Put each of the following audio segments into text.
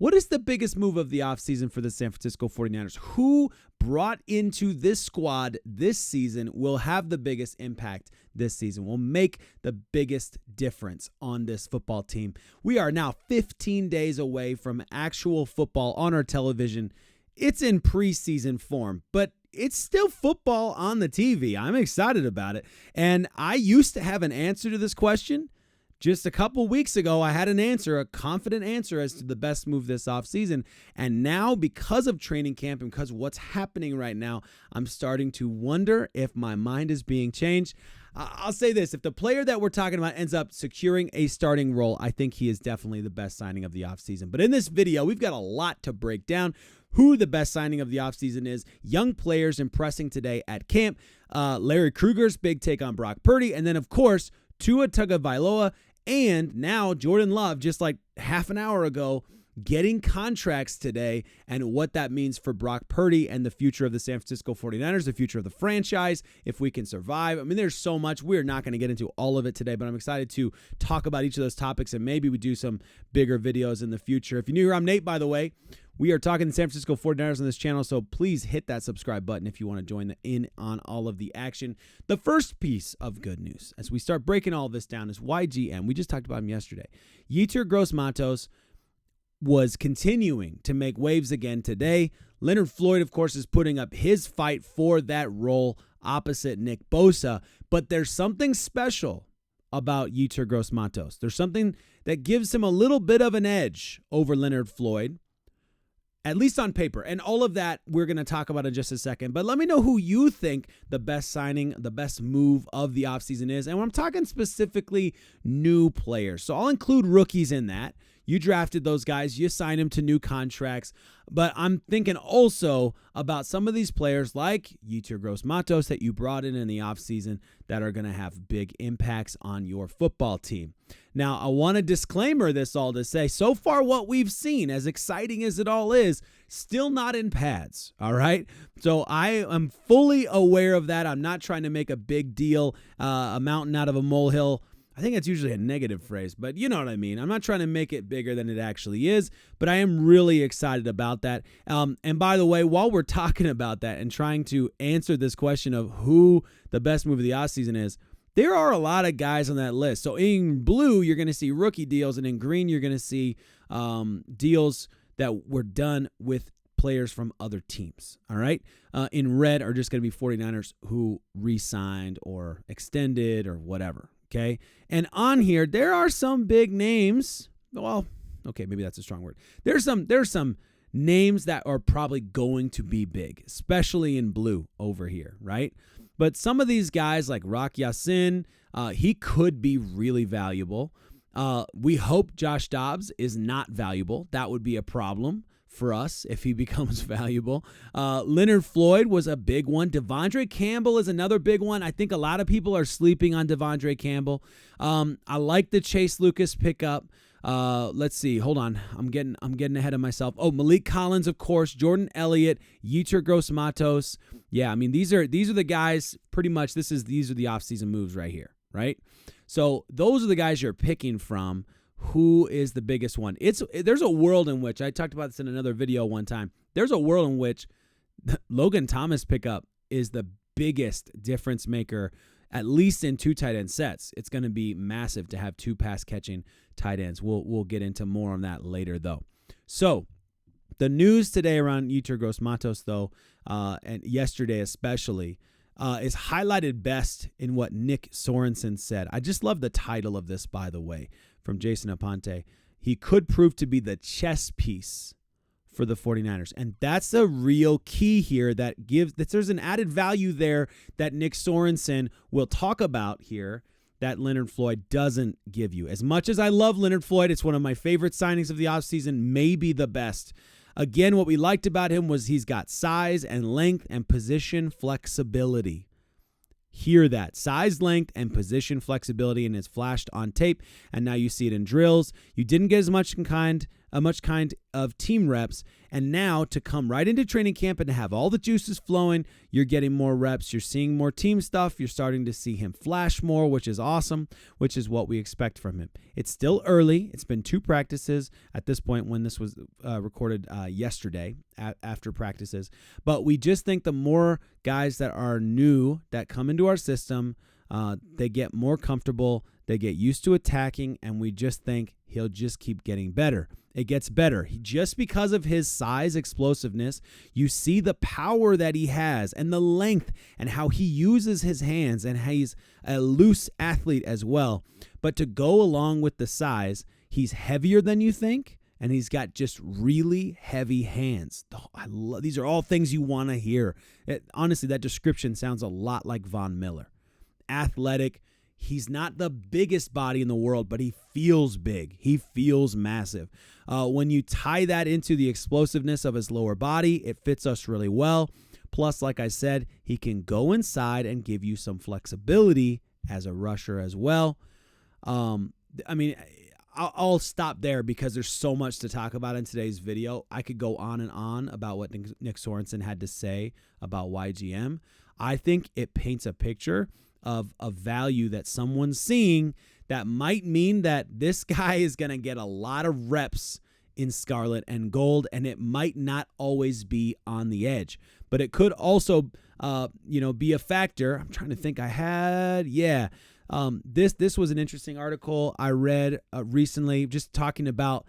What is the biggest move of the offseason for the San Francisco 49ers? Who brought into this squad this season will have the biggest impact this season, will make the biggest difference on this football team? We are now 15 days away from actual football on our television. It's in preseason form, but it's still football on the TV. I'm excited about it. And I used to have an answer to this question. Just a couple weeks ago, I had an answer, a confident answer as to the best move this offseason. And now, because of training camp and because of what's happening right now, I'm starting to wonder if my mind is being changed. I'll say this. If the player that we're talking about ends up securing a starting role, I think he is definitely the best signing of the offseason. But in this video, we've got a lot to break down. Who the best signing of the offseason is, young players impressing today at camp, Larry Kruger's big take on Brock Purdy, and then, of course, Tua Tagovailoa. And now Jordan Love, just like half an hour ago, getting contracts today and what that means for Brock Purdy and the future of the San Francisco 49ers, the future of the franchise, if we can survive. I mean, there's so much. We're not going to get into all of it today, but I'm excited to talk about each of those topics, and maybe we do some bigger videos in the future. If you're new here, I'm Nate, by the way. We are talking the San Francisco 49ers on this channel, so please hit that subscribe button if you want to join in on all of the action. The first piece of good news, as we start breaking all this down, is YGM. We just talked about him yesterday. Yetur Gross-Matos was continuing to make waves again today. Leonard Floyd, of course, is putting up his fight for that role opposite Nick Bosa, but there's something special about Yetur Gross-Matos. There's something that gives him a little bit of an edge over Leonard Floyd, at least on paper. And all of that we're going to talk about in just a second. But let me know who you think the best signing, the best move of the offseason is. And I'm talking specifically new players. So I'll include rookies in that. You drafted those guys. You signed them to new contracts. But I'm thinking also about some of these players like Yetur Gross-Matos that you brought in the offseason that are going to have big impacts on your football team. Now, I want to disclaimer this all to say, so far what we've seen, as exciting as it all is, still not in pads, all right? So I am fully aware of that. I'm not trying to make a big deal, a mountain out of a molehill. I think that's usually a negative phrase, but you know what I mean. I'm not trying to make it bigger than it actually is, but I am really excited about that. And by the way, while we're talking about that and trying to answer this question of who the best move of the offseason is, there are a lot of guys on that list. So in blue, you're going to see rookie deals, and in green, you're going to see deals that were done with players from other teams, all right? In red are just going to be 49ers who re-signed or extended or whatever, okay? And on here, there are some big names. Well, okay, maybe that's a strong word. There's some names that are probably going to be big, especially in blue over here, right? But some of these guys like Rock Ya-Sin, he could be really valuable. We hope Josh Dobbs is not valuable. That would be a problem for us if he becomes valuable. Leonard Floyd was a big one. Devondre Campbell is another big one. I think a lot of people are sleeping on Devondre Campbell. I like the Chase Lucas pickup. Let's see. Hold on. I'm getting ahead of myself. Oh, Malik Collins, of course. Jordan Elliott, Yetur Gross-Matos. Yeah, I mean these are the guys. Pretty much, these are the offseason moves right here, right? So those are the guys you're picking from. Who is the biggest one? There's a world in which, I talked about this in another video one time. There's a world in which Logan Thomas pickup is the biggest difference maker, at least in two tight end sets. It's going to be massive to have two pass catching tight ends. We'll get into more on that later though. So the news today around Yetur Gross-Matos though, and yesterday especially, is highlighted best in what Nick Sorensen said. I just love the title of this, by the way, from Jason Aponte. He could prove to be the chess piece for the 49ers. And that's a real key here that there's an added value there that Nick Sorensen will talk about here that Leonard Floyd doesn't give you. As much as I love Leonard Floyd, it's one of my favorite signings of the offseason, maybe the best. Again, what we liked about him was he's got size and length and position flexibility. Hear that. Size, length, and position flexibility, and it's flashed on tape, and now you see it in drills. You didn't get as much in kind of team reps. And now to come right into training camp and to have all the juices flowing, you're getting more reps. You're seeing more team stuff. You're starting to see him flash more, which is awesome, which is what we expect from him. It's still early. It's been 2 practices at this point when this was recorded yesterday after practices. But we just think the more guys that are new that come into our system, they get more comfortable, they get used to attacking, and we just think he'll just keep getting better. It gets better. Just because of his size, explosiveness, you see the power that he has and the length and how he uses his hands and how he's a loose athlete as well. But to go along with the size, he's heavier than you think, and he's got just really heavy hands. These are all things you want to hear. Honestly, that description sounds a lot like Von Miller. Athletic. He's not the biggest body in the world, but he feels big. He feels massive. When you tie that into the explosiveness of his lower body, it fits us really well. Plus, like I said, he can go inside and give you some flexibility as a rusher as well. I'll stop there because there's so much to talk about in today's video. I could go on and on about what Nick Sorensen had to say about YGM. I think it paints a picture of a value that someone's seeing that might mean that this guy is going to get a lot of reps in scarlet and gold, and it might not always be on the edge. But it could also, be a factor. I'm trying to think. This was an interesting article I read recently, just talking about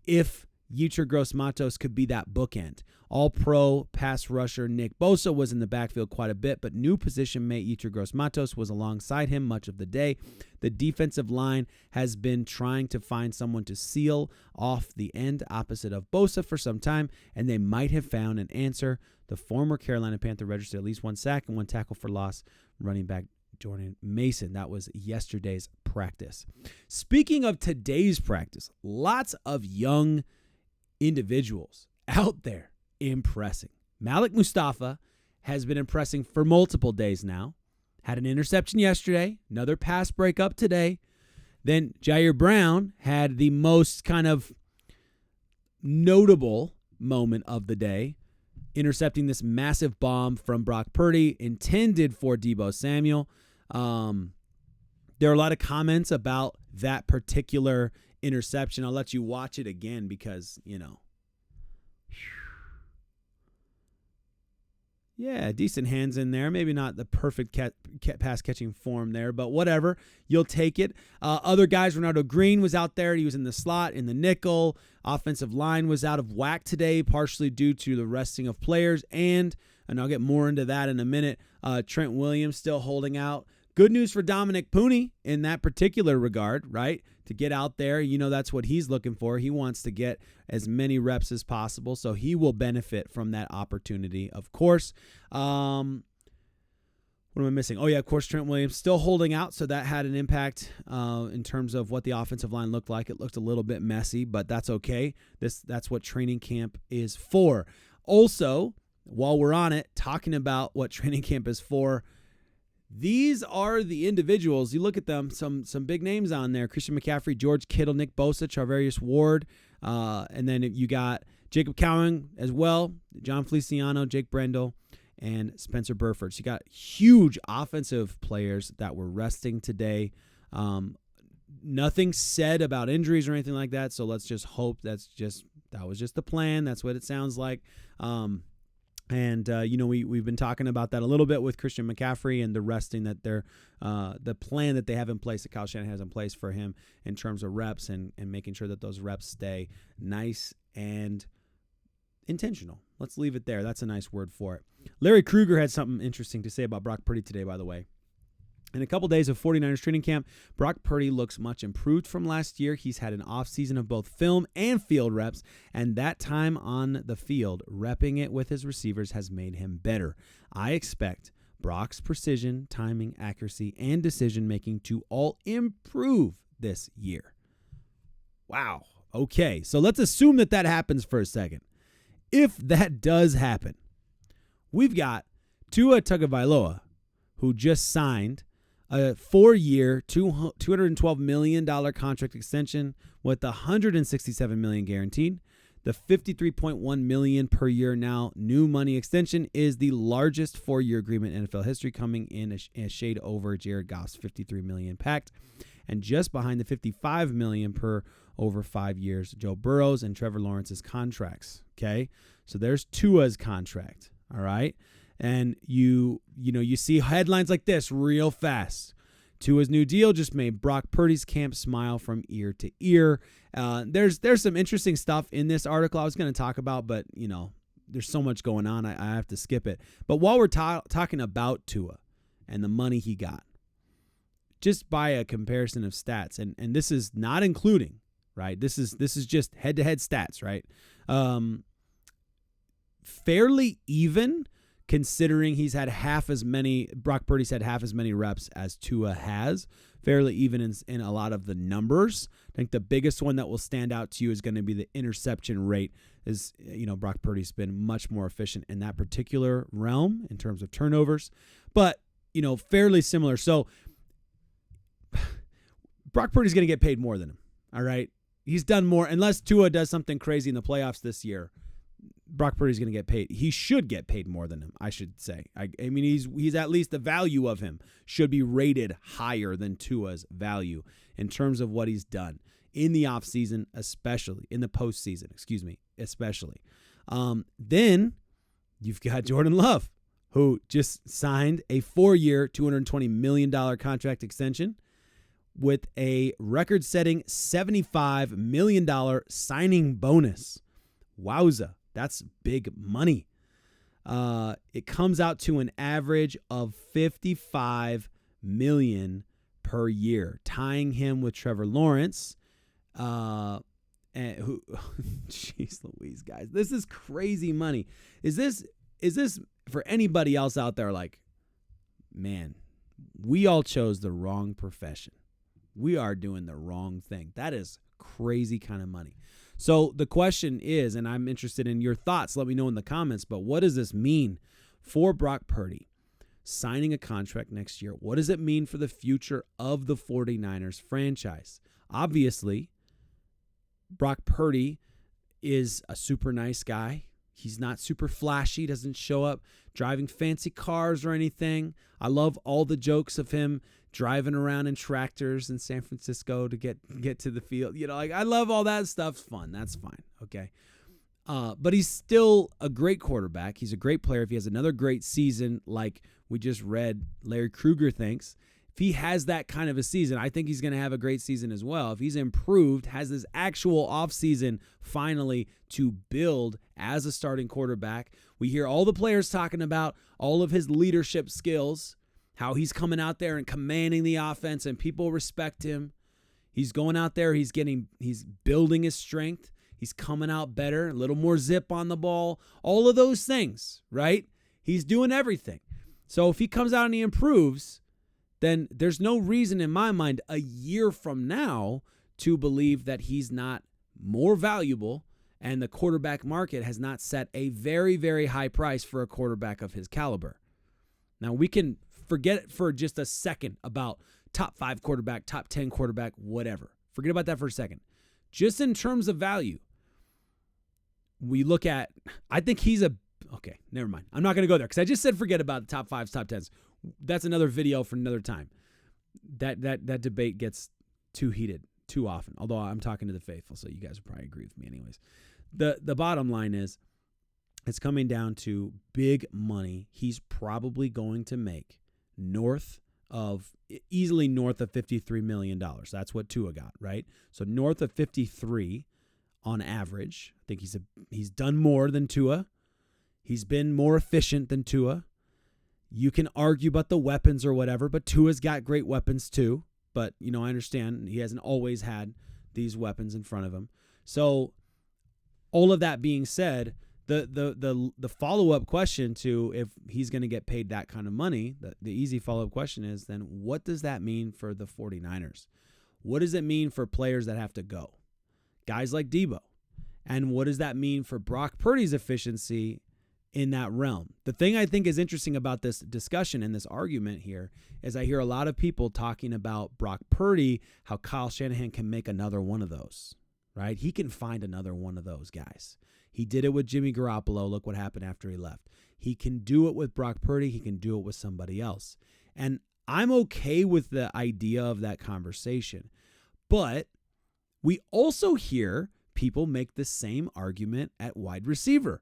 if Yetur Gross-Matos could be that bookend. All-pro pass rusher Nick Bosa was in the backfield quite a bit, but new position mate Yetur Gross-Matos was alongside him much of the day. The defensive line has been trying to find someone to seal off the end opposite of Bosa for some time, and they might have found an answer. The former Carolina Panther registered at least 1 sack and 1 tackle for loss, running back Jordan Mason. That was yesterday's practice. Speaking of today's practice, lots of young individuals out there impressing. Malik Mustafa has been impressing for multiple days now. Had an interception yesterday, another pass breakup today. Then Jair Brown had the most kind of notable moment of the day, intercepting this massive bomb from Brock Purdy intended for Deebo Samuel. There are a lot of comments about that particular interception. I'll let you watch it again because, yeah, decent hands in there. Maybe not the perfect pass catching form there, but whatever. You'll take it. Other guys, Ronaldo Green was out there. He was in the slot, in the nickel. Offensive line was out of whack today, partially due to the resting of players. And I'll get more into that in a minute, Trent Williams still holding out. Good news for Dominic Puni in that particular regard, right? To get out there, that's what he's looking for. He wants to get as many reps as possible, so he will benefit from that opportunity, of course. What am I missing? Oh, yeah, of course, Trent Williams still holding out, so that had an impact in terms of what the offensive line looked like. It looked a little bit messy, but that's okay. That's what training camp is for. Also, while we're on it, talking about what training camp is for, these are the individuals. You look at them, some big names on there. Christian McCaffrey, George Kittle, Nick Bosa, Charvarius Ward. And then you got Jacob Cowan as well, John Feliciano, Jake Brendel, and Spencer Burford. So you got huge offensive players that were resting today. Nothing said about injuries or anything like that. So let's just hope that was just the plan. That's what it sounds like. We've been talking about that a little bit with Christian McCaffrey and the resting that the plan that they have in place, that Kyle Shanahan has in place for him in terms of reps and making sure that those reps stay nice and intentional. Let's leave it there. That's a nice word for it. Larry Krueger had something interesting to say about Brock Purdy today, by the way. In a couple days of 49ers training camp, Brock Purdy looks much improved from last year. He's had an offseason of both film and field reps, and that time on the field, repping it with his receivers has made him better. I expect Brock's precision, timing, accuracy, and decision-making to all improve this year. Wow. Okay, so let's assume that happens for a second. If that does happen, we've got Tua Tagovailoa, who just signed a 4-year, $212 million contract extension with $167 million guaranteed. The $53.1 million per year now new money extension is the largest 4-year agreement in NFL history, coming in a shade over Jared Goff's $53 million pact, and just behind the $55 million per over 5 years Joe Burrow's and Trevor Lawrence's contracts. Okay, so there's Tua's contract. All right, and you see headlines like this real fast. Tua's new deal just made Brock Purdy's camp smile from ear to ear. There's some interesting stuff in this article I was going to talk about, but there's so much going on, I have to skip it. But while we're talking about Tua and the money he got, just by a comparison of stats, and this is not including, right? This is just head-to-head stats, right? Fairly even, considering Brock Purdy's had half as many reps as Tua has. Fairly even in a lot of the numbers. I think the biggest one that will stand out to you is going to be the interception rate. Brock Purdy's been much more efficient in that particular realm in terms of turnovers, but fairly similar. So Brock Purdy's going to get paid more than him. All right, he's done more, unless Tua does something crazy in the playoffs this year. Brock Purdy's going to get paid. He should get paid more than him, I should say. I mean, he's at least the value of him should be rated higher than Tua's value in terms of what he's done in the offseason, especially in the postseason, especially. Then you've got Jordan Love, who just signed a 4-year, $220 million contract extension with a record-setting $75 million signing bonus. Wowza. That's big money. It comes out to an average of $55 million per year, tying him with Trevor Lawrence. Jeez Louise, guys, this is crazy money. Is this for anybody else out there? Like, man, we all chose the wrong profession. We are doing the wrong thing. That is crazy kind of money. So the question is, and I'm interested in your thoughts, let me know in the comments, but what does this mean for Brock Purdy signing a contract next year? What does it mean for the future of the 49ers franchise? Obviously, Brock Purdy is a super nice guy. He's not super flashy, doesn't show up driving fancy cars or anything. I love all the jokes of him driving around in tractors in San Francisco to get to the field. I love all that stuff. Fun. That's fine. Okay. But he's still a great quarterback. He's a great player. If he has another great season, like we just read Larry Krueger thinks, if he has that kind of a season, I think he's going to have a great season as well. If he's improved, has this actual offseason finally to build as a starting quarterback. We hear all the players talking about all of his leadership skills, how he's coming out there and commanding the offense and people respect him. He's going out there, he's building his strength. He's coming out better, a little more zip on the ball, all of those things, right? He's doing everything. So if he comes out and he improves, then there's no reason in my mind a year from now to believe that he's not more valuable and the quarterback market has not set a very, very high price for a quarterback of his caliber. Now, we can forget for just a second about top 5 quarterback, top 10 quarterback, whatever. Forget about that for a second. Just in terms of value, we look at, I think he's okay, never mind. I'm not going to go there because I just said forget about the top 5s, top 10s. That's another video for another time. That debate gets too heated too often, although I'm talking to the faithful, so you guys will probably agree with me anyways. The bottom line is it's coming down to big money he's probably going to make easily north of $53 million. That's what Tua got, right? So north of 53 on average. I think he's done more than Tua. He's been more efficient than Tua. You can argue about the weapons or whatever, but Tua's got great weapons too. But, I understand he hasn't always had these weapons in front of him. So all of that being said, the follow-up question to if he's going to get paid that kind of money, the easy follow-up question is then what does that mean for the 49ers? What does it mean for players that have to go? Guys like Debo. And what does that mean for Brock Purdy's efficiency in that realm. The thing I think is interesting about this discussion and this argument here is I hear a lot of people talking about Brock Purdy, how Kyle Shanahan can make another one of those, right? He can find another one of those guys. He did it with Jimmy Garoppolo. Look what happened after he left. He can do it with Brock Purdy. He can do it with somebody else. And I'm okay with the idea of that conversation. But we also hear people make the same argument at wide receiver.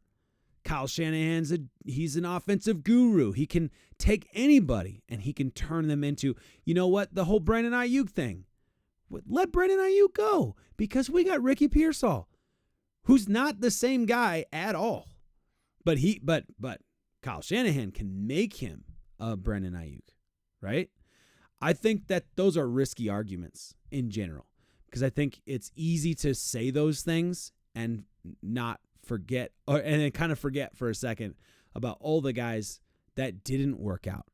Kyle Shanahan's he's an offensive guru. He can take anybody and he can turn them into, you know what, the whole Brandon Ayuk thing. Let Brandon Ayuk go because we got Ricky Pearsall, who's not the same guy at all. But Kyle Shanahan can make him a Brandon Ayuk, right? I think that those are risky arguments in general because I think it's easy to say those things and not forget and then kind of forget for a second about all the guys that didn't work out,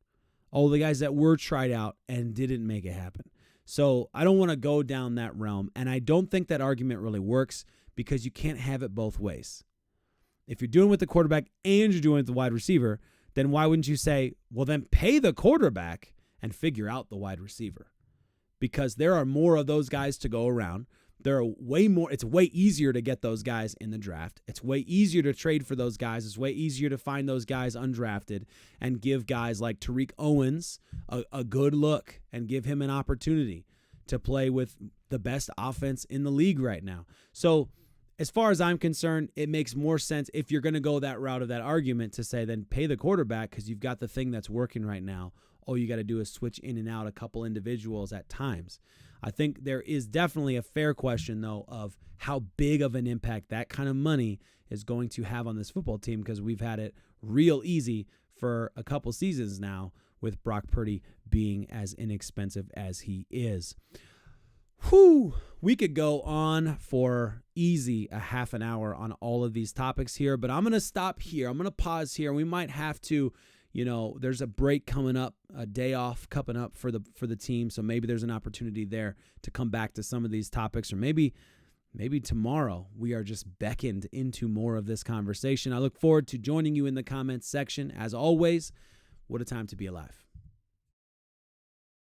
all the guys that were tried out and didn't make it happen. So I don't want to go down that realm, and I don't think that argument really works because you can't have it both ways. If you're doing it with the quarterback and you're doing it with the wide receiver, then why wouldn't you say, well, then pay the quarterback and figure out the wide receiver? Because there are more of those guys to go around. There are way more. It's way easier to get those guys in the draft. It's way easier to trade for those guys. It's way easier to find those guys undrafted and give guys like Tariq Owens a good look and give him an opportunity to play with the best offense in the league right now. So as far as I'm concerned, it makes more sense if you're going to go that route of that argument to say then pay the quarterback because you've got the thing that's working right now. All you got to do is switch in and out a couple individuals at times. I think there is definitely a fair question, though, of how big of an impact that kind of money is going to have on this football team because we've had it real easy for a couple seasons now with Brock Purdy being as inexpensive as he is. Whew, we could go on for easy a half an hour on all of these topics here, but I'm going to stop here. I'm going to pause here. We might have to, there's a break coming up, a day off coming up for the team, so maybe there's an opportunity there to come back to some of these topics, or maybe tomorrow we are just beckoned into more of this conversation. I look forward to joining you in the comments section. As always, what a time to be alive.